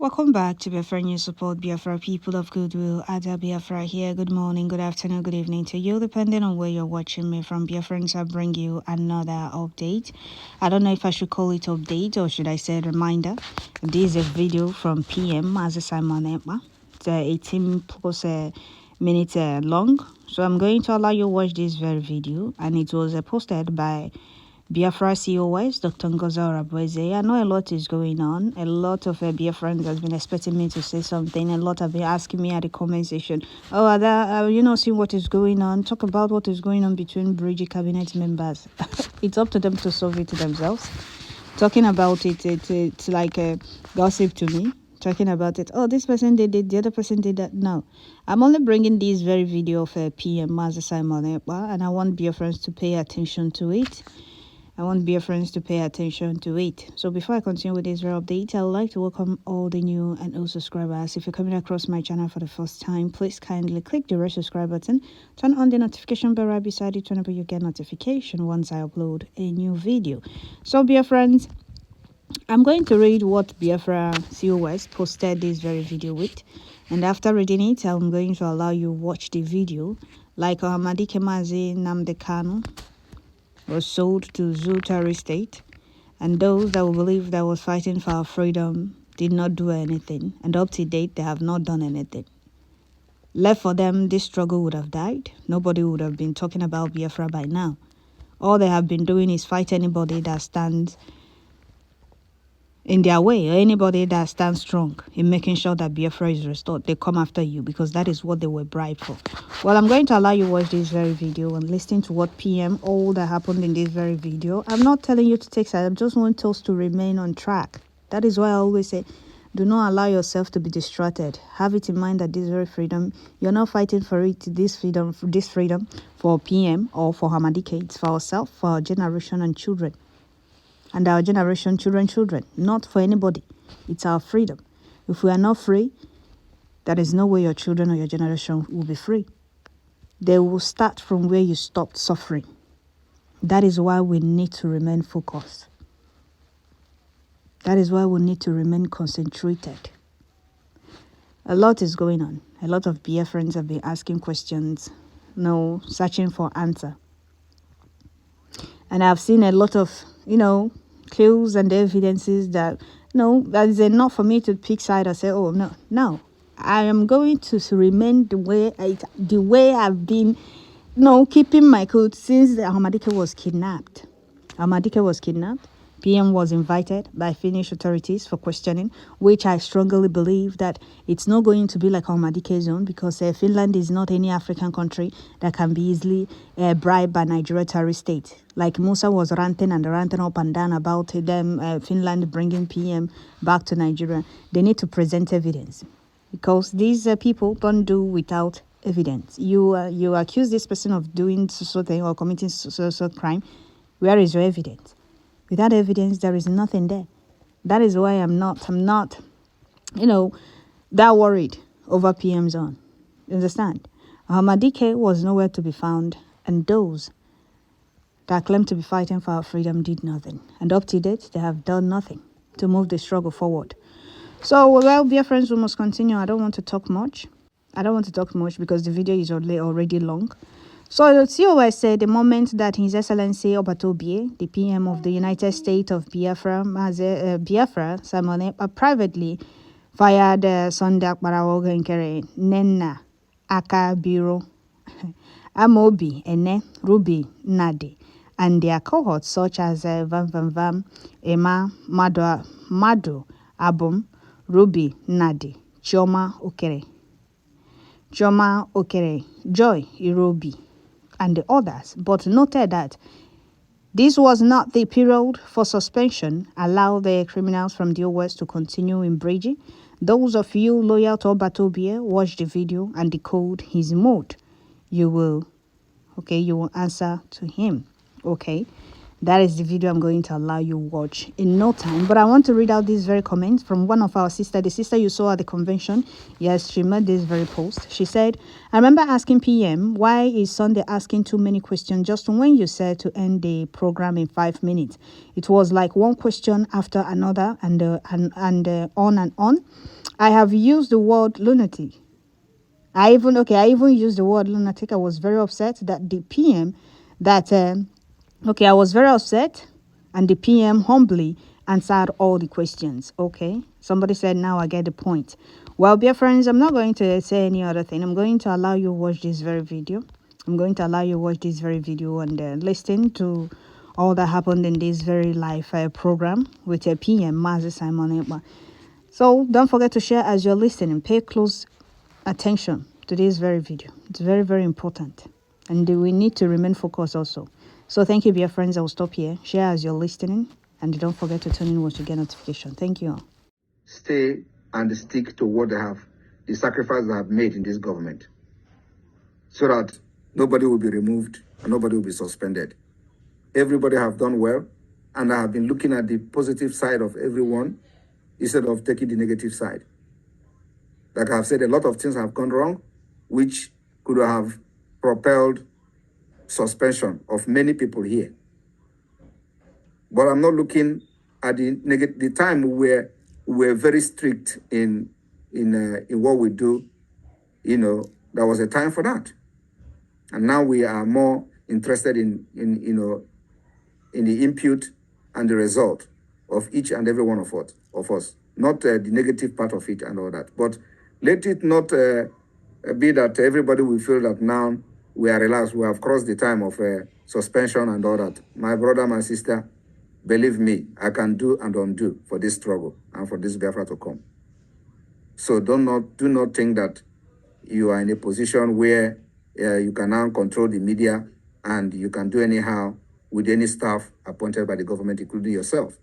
Welcome back to Biafra News Support, Biafra people of goodwill. Ada Biafra here. Good morning, good afternoon, good evening to you, depending on where you're watching me from. Biafrans, I bring you another update. I don't know if I should call it update or should I say reminder. This is a video from PM as a Simon Ekpa. It's 18 plus minutes long. So I'm going to allow you to watch this very video, and it was posted by Biafra COS, Dr. Ngozi Orabweze. I know a lot is going on. A lot of Biafrans has been expecting me to say something. A lot have been asking me at the comment section, oh, Ada, you know, see what is going on. Talk about what is going on between Brgie cabinet members. It's up to them to solve it themselves. Talking about it, it's like a gossip to me. Talking about it, oh, this person did it, the other person did that. No, I'm only bringing this very video of PM Master Simon Ekpa, and I want Biafrans to pay attention to it. I want Biafrans to pay attention to it. So before I continue with this very update, I would like to welcome all the new and old subscribers. If you're coming across my channel for the first time, please kindly click the red subscribe button, turn on the notification bell right beside it whenever you get notification once I upload a new video. So Biafrans, I'm going to read what Biafra COS posted this very video with, and after reading it, I'm going to allow you watch the video. Like Ahmadi Kemazi Nnamdi Kanu was sold to Zultari State, and those that will believe that was fighting for our freedom did not do anything, and up to date they have not done anything. Left for them, this struggle would have died. Nobody would have been talking about Biafra by now. All they have been doing is fight anybody that stands in their way, or anybody that stands strong in making sure that Biafra is restored. They come after you because that is what they were bribed for. Well, I'm going to allow you watch this very video and listen to what PM, all that happened in this very video. I'm not telling you to take side. I just want us to remain on track. That is why I always say, do not allow yourself to be distracted. Have it in mind that this very freedom, you're not fighting for it, this freedom for PM or for Hamadike. It's for ourselves, for our generation and children. And our generation, children, not for anybody. It's our freedom. If we are not free, there is no way your children or your generation will be free. They will start from where you stopped suffering. That is why we need to remain focused. That is why we need to remain concentrated. A lot is going on. A lot of Biafrans have been asking questions, searching for answer. And I've seen a lot of, clues and evidences that that is enough for me to pick side and say, oh no, I am going to remain the way I've been keeping my cool since the Ahmadike was kidnapped. PM was invited by Finnish authorities for questioning, which I strongly believe that it's not going to be like Ahmadike's own, because Finland is not any African country that can be easily bribed by Nigeria terrorist state. Like Musa was ranting up and down about them, Finland bringing PM back to Nigeria. They need to present evidence, because these people don't do without evidence. You accuse this person of doing so thing or committing so crime. Where is your evidence? Without evidence, there is nothing there. That is why I'm not, that worried over PM's on. You understand? Ahmadike was nowhere to be found, and those that claim to be fighting for our freedom did nothing. And up to date, they have done nothing to move the struggle forward. So, well, dear friends, we must continue. I don't want to talk much because the video is already long. So the COS said the moment that His Excellency Obatobie, the PM of the United States of Biafra, Simon Ekpa, privately fired Sondak Barawoga Nkere, Nenna, Aka Biro, Amobi, Ene, Ruby, Nadi, and their cohorts such as Vam, Emma, Madu, Abum, Ruby, Nadi, Chioma Okere, Joy, Irobi, and the others, but noted that this was not the period for suspension. Allow the criminals from the OS to continue in Brgie. Those of you loyal to Obatobie, watch the video and decode his mood. You will answer to him. Okay. That is the video I'm going to allow you watch in no time. But I want to read out this very comment from one of our sister, the sister you saw at the convention. Yes, she made this very post. She said, I remember asking PM, why is Sunday asking too many questions just when you said to end the program in 5 minutes? It was like one question after another and on and on. I have used the word lunatic. I even used the word lunatic. I was very upset that the PM I was very upset, and the PM humbly answered all the questions. Okay, somebody said, now I get the point. Well, dear friends, I'm not going to say any other thing. I'm going to allow you watch this very video. I'm going to allow you watch this very video and listen to all that happened in this very live program with a PM, Mazi Simon Ekpa. So don't forget to share as you're listening. Pay close attention to this very video. It's very, very important. And we need to remain focused also. So thank you, dear friends. I will stop here. Share as you're listening. And don't forget to turn in once you get notification. Thank you all. Stay and stick to what they have, the sacrifice they have made in this government, so that nobody will be removed and nobody will be suspended. Everybody have done well, and I have been looking at the positive side of everyone instead of taking the negative side. Like I've said, a lot of things have gone wrong, which could have propelled suspension of many people here. But I'm not looking at the time where we're very strict in what we do. You know, there was a time for that, and now we are more interested in the input and the result of each and every one of us, not the negative part of it and all that. But let it not be that everybody will feel that now we are relaxed, we have crossed the time of suspension and all that. My brother, my sister, believe me, I can do and undo for this struggle and for this Biafra to come. So do not think that you are in a position where you can now control the media and you can do anyhow with any staff appointed by the government, including yourself.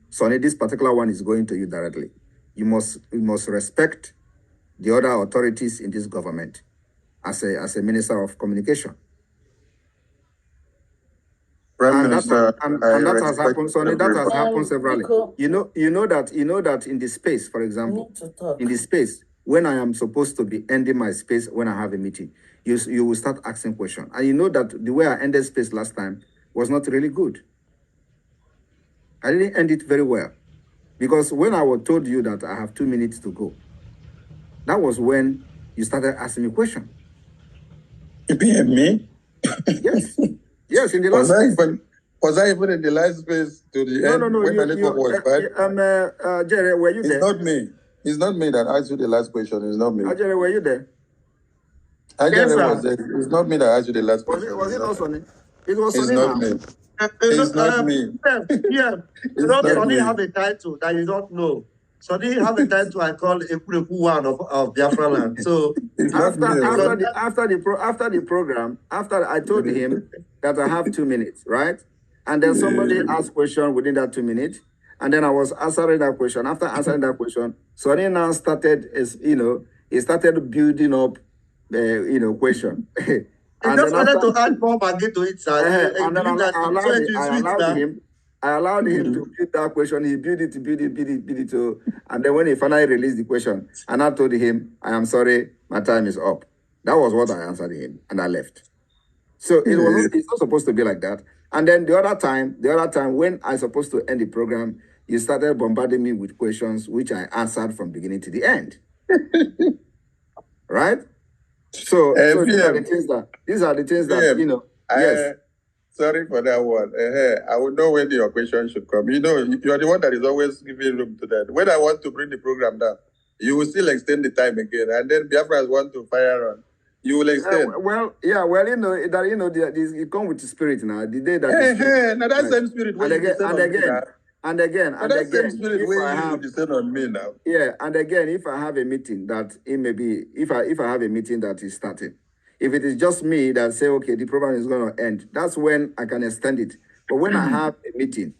Sonny, this particular one is going to you directly. You must respect the other authorities in this government as a minister of communication. Prime Minister, and that has happened, Sonny. That has happened severally. You know that in the space, for example, in the space when I am supposed to be ending my space when I have a meeting, you will start asking questions, and you know that the way I ended space last time was not really good. I didn't end it very well, because when I was told you that I have 2 minutes to go, that was when you started asking me questions. You PM me? Yes. Yes, in the last was I even in the last space to the end when the network was bad? Jerry, were you there? It's not me. It's not me that asked you the last question. It's not me. Jerry, were you there? Jerry was there. It's not me that asked you the last question. Was it not Sonny? It was Sonny. It's not me. It's not me. Yeah, you know, Sonny have a title that you don't know. Sonny have a title I call Ekpa one of Biafra land. So after the program, after I told him that I have 2 minutes, right? And then somebody asked question within that 2 minutes, and then I was answering that question. After answering that question, Sonny now started he started building up question. I just wanted to add more Brgie to it, sir. And then I allowed him to build that question. He built it. And then when he finally released the question, and I told him, I am sorry, my time is up. That was what I answered him, and I left. So it's not supposed to be like that. And then the other time when I supposed to end the program, you started bombarding me with questions, which I answered from beginning to the end. Right? So these are the things that yes. Sorry for that one. I would know when your question should come. You know, you are the one that is always giving room to that. When I want to bring the program down, you will still extend the time again, and then Biafras want to fire on. You will extend. It comes with the spirit now. The day that now that same spirit and again, spirit where you descend on me now. Yeah, and again, if I have a meeting that it may be, if I have a meeting that is starting, if it is just me that say, okay, the program is going to end, that's when I can extend it. But when I have a meeting,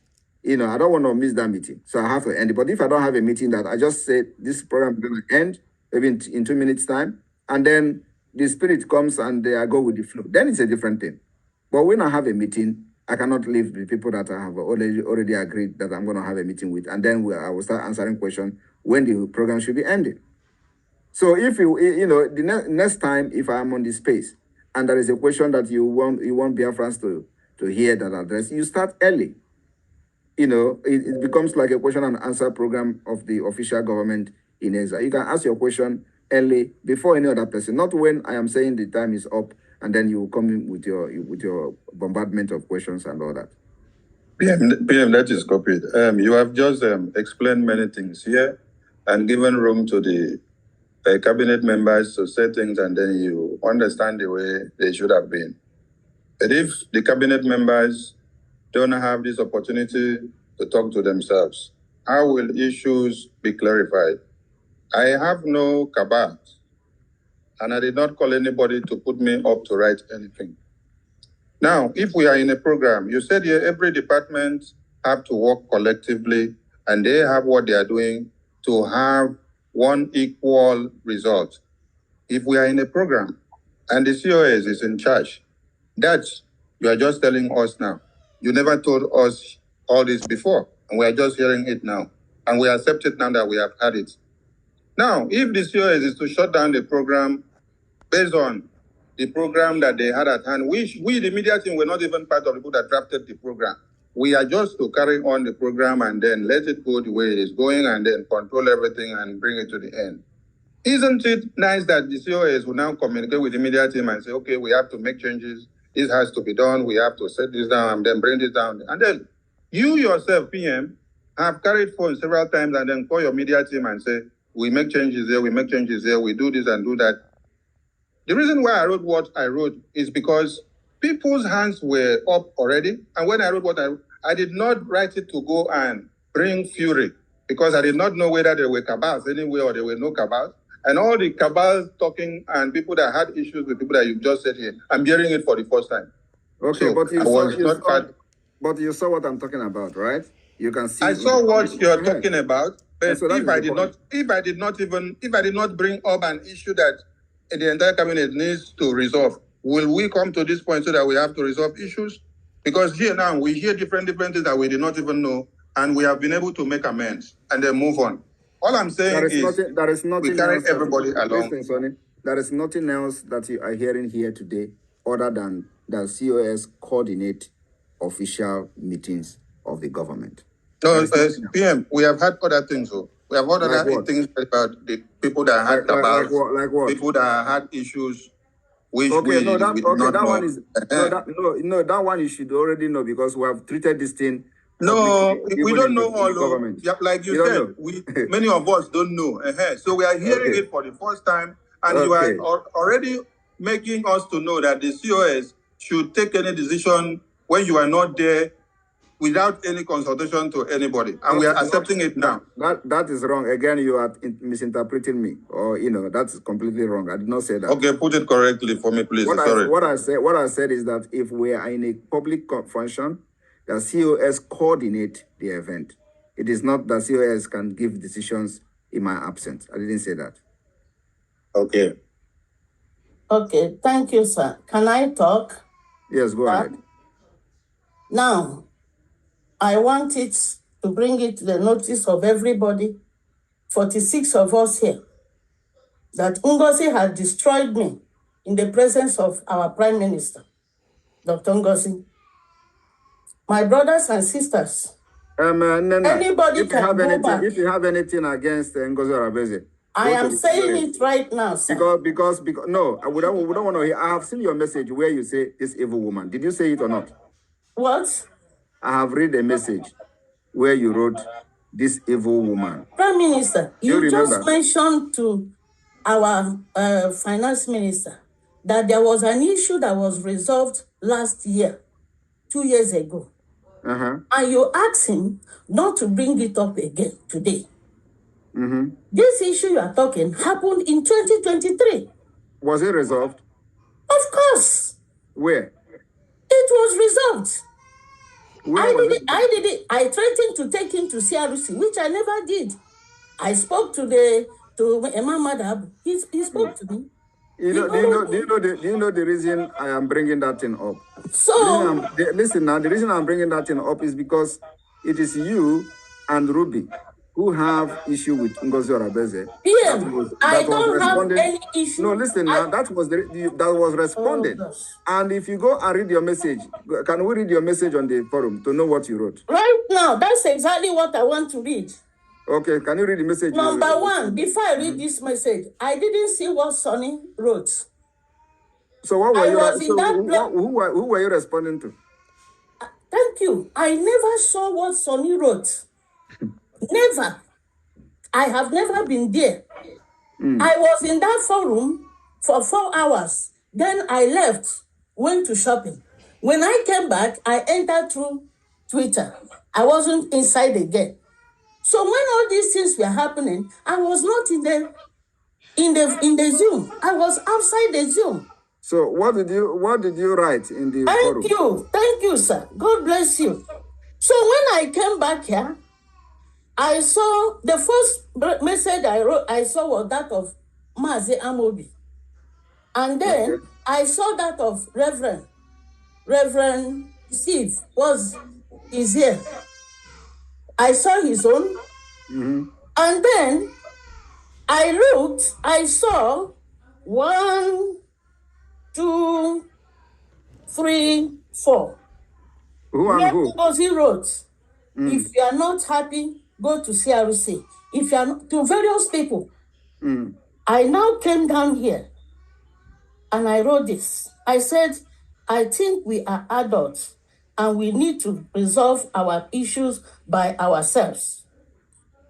I don't want to miss that meeting, so I have to end it. But if I don't have a meeting that I just say this program is going to end, maybe in 2 minutes time, and then the spirit comes and I go with the flow, then it's a different thing. But when I have a meeting, I cannot leave the people that I have already agreed that I'm going to have a meeting with, and then I will start answering questions when the program should be ending. So if the next time, if I'm on the space and there is a question that you want Biafrans to hear that address, you start early. It becomes like a question and answer program of the official government in exile. You can ask your question early before any other person, not when I am saying the time is up and then you come in with your bombardment of questions and all that. PM, that is copied. You have just explained many things here and given room to the cabinet members to say things, and then you understand the way they should have been. But if the cabinet members don't have this opportunity to talk to themselves, how will issues be clarified? I have no cabal, and I did not call anybody to put me up to write anything. Now, if we are in a program, you said here every department have to work collectively, and they have what they are doing to have one equal result. If we are in a program and the COS is in charge, that you are just telling us now. You never told us all this before, and we are just hearing it now. And we accept it now that we have had it. Now, if the COS is to shut down the program based on the program that they had at hand, we the media team, were not even part of the people that drafted the program. We are just to carry on the program and then let it go the way it is going and then control everything and bring it to the end. Isn't it nice that the COS will now communicate with the media team and say, okay, we have to make changes. This has to be done. We have to set this down and then bring this down. And then you yourself, PM, have carried phone several times and then call your media team and say, we make changes here, we make changes here, we do this and do that. The reason why I wrote what I wrote is because people's hands were up already. And when I wrote what I did not write it to go and bring fury, because I did not know whether there were cabals anywhere or there were no cabals. And all the cabals talking and people that had issues with people that you just said here, I'm hearing it for the first time. Okay, so but you saw what I'm talking about, right? You can see. I saw what you're talking about, but so if I did not bring up an issue that the entire cabinet needs to resolve, will we come to this point so that we have to resolve issues? Because here now we hear different things that we did not even know, and we have been able to make amends and then move on. All I'm saying is nothing we carry everybody along. Listen, Sonny, there is nothing else that you are hearing here today other than that COS coordinate official meetings of the government. No, PM, we have had other things. We have had other things about the people that had like what? People that had issues. That one you should already know because we have treated this thing. No, we don't know all government. Yeah, like you said, many of us don't know. So we are hearing it for the first time, and you are already making us to know that the COS should take any decision when you are not there without any consultation to anybody. And we are accepting it now. That is wrong. Again, you are misinterpreting me. Or, that's completely wrong. I did not say that. Okay, put it correctly for me, please. What I said is that if we are in a public function, the COS coordinate the event. It is not that COS can give decisions in my absence. I didn't say that. Okay. Okay, thank you, sir. Can I talk? Yes, go ahead. Now, I want it to bring it to the notice of everybody, 46 of us here, that Ngozi had destroyed me in the presence of our Prime Minister, Dr. Ngozi. My brothers and sisters, anybody can go back. If you have anything against Ngozi Arabeze, I am saying it right now, sir. Because no, we don't want to hear. I have seen your message where you say this evil woman. Did you say it or not? What? I have read a message where you wrote this evil woman. Prime Minister, you just mentioned to our finance minister that there was an issue that was resolved last year, 2 years ago. And you asked him not to bring it up again today. This issue you are talking happened in 2023. Was it resolved? Of course. Where? It was resolved. I threatened to take him to CRC, which I never did. I spoke to Imam Madhab. He spoke to me. Do you know the reason I am bringing that thing up? So Listen now. The reason I'm bringing that thing up is because it is you and Ruby who have issue with Ngozi Orabeze. I don't have any issue. No, listen now. That was responded. Oh, and if you go and read your message, can we read your message on the forum to know what you wrote? Right now, that's exactly what I want to read. Okay, can you read the message? Number one, before I read this message, I didn't see what Sonny wrote. So what were who were you responding to? Thank you. I never saw what Sonny wrote. Never. I have never been there. I was in that forum for 4 hours. Then I left, went to shopping. When I came back, I entered through Twitter. I wasn't inside again. So when all these things were happening, I was not in the Zoom. I was outside the Zoom. So what did you write in the forum? Thank you, sir. God bless you. So when I came back here, I saw the first message I wrote. I saw was that of Mazi Amobi, and then I saw that of Reverend Steve is here. I saw his own, and then I looked. I saw 1, 2, 3, 4. Who and who? Because he wrote, if you are not happy, go to CRC. If you are not, to various people. I now came down here and I wrote this. I said, I think we are adults and we need to resolve our issues by ourselves.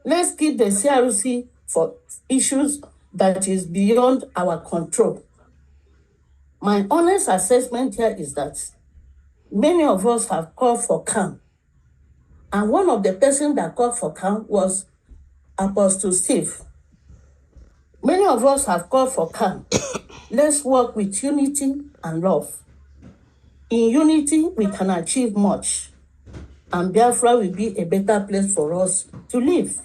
Let's keep the CRC for issues that is beyond our control. My honest assessment here is that many of us have called for calm. And one of the persons that called for calm was Apostle Steve. Many of us have called for calm. Let's work with unity and love. In unity, we can achieve much. And Biafra will be a better place for us to live.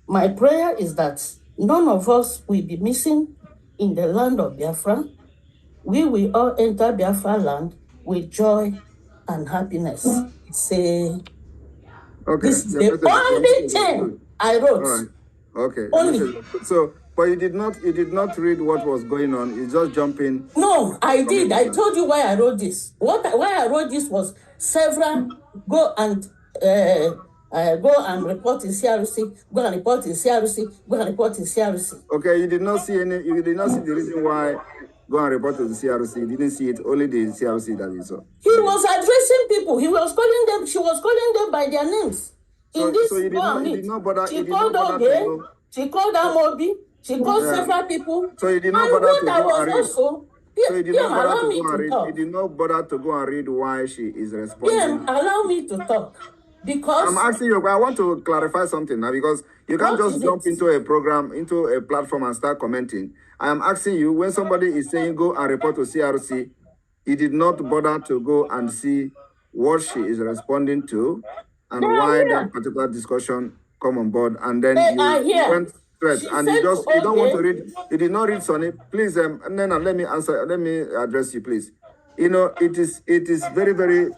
My prayer is that none of us will be missing in the land of Biafra. We will all enter Biafra land with joy and happiness. Say, this is the only thing I wrote. All right. Okay. Only. So, but you did not read what was going on. You just jump in. No, I did. I told you why I wrote this. Why I wrote this was several go and report in CRC. Go and report in CRC. Go and report in CRC. Okay, you did not see the reason why go and report to the CRC. You didn't see it. Only the CRC that you saw. He was addressing people. He was calling them. She was calling them by their names. So you did not bother. She called Oge. She called Amobi. She called several people. So you did not bother to go and read. Also, so you did not bother to go and read. You did not bother to go and read why she is responding. Allow me to talk. Because I'm asking you, I want to clarify something now, because you can't just jump into a program, into a platform and start commenting. I am asking you, when somebody is saying go and report to CRC, he did not bother to go and see what she is responding to and why that particular discussion come on board, and then you went straight and you don't want to read. You did not read Sonny. Please, Nena, let me address you, please. You know, it is very, very